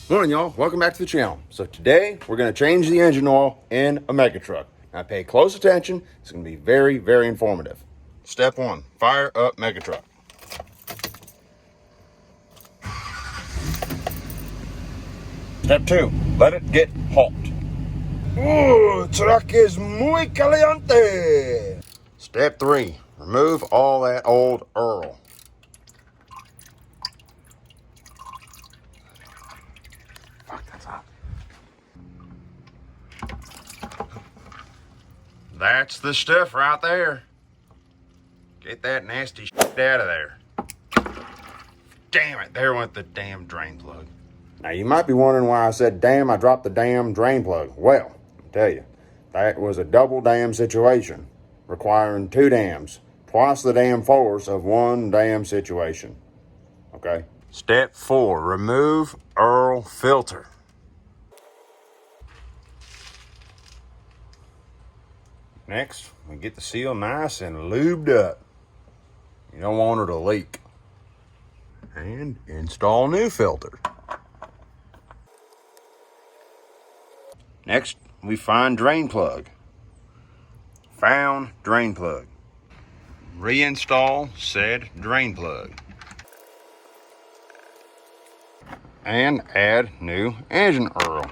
Morning, y'all. Welcome back to the channel. So today we're going to change the engine oil in a mega truck. Now pay close attention. It's going to be very, very informative. Step 1, fire up mega truck. Step 2, let it get hot. Ooh, truck is muy caliente. Step 3, remove all that old oil. Fuck, that's hot. That's the stuff right there. Get that nasty shit out of there. Damn it, there went the damn drain plug. Now you might be wondering why I said, damn, I dropped the damn drain plug. Well, I'll tell you, that was a double dam situation, requiring 2 dams, twice the dam force of 1 dam situation. Okay? Step 4, remove oil filter. Next, we get the seal nice and lubed up. You don't want her to leak. And install new filter. Next, we find drain plug. Found drain plug. Reinstall said drain plug. And add new engine oil.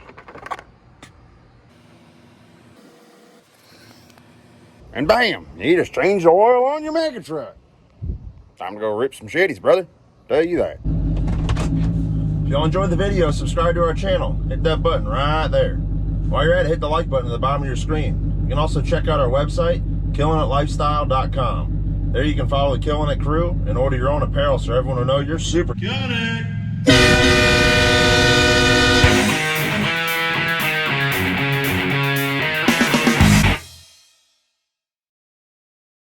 And bam, you just changed the oil on your mega truck. Time to go rip some shitties, brother. Tell you that. If y'all enjoyed the video, subscribe to our channel. Hit that button right there. While you're at it, hit the like button at the bottom of your screen. You can also check out our website, killinItlifestyle.com. There you can follow the Killin It crew and order your own apparel so everyone will know you're super killing it.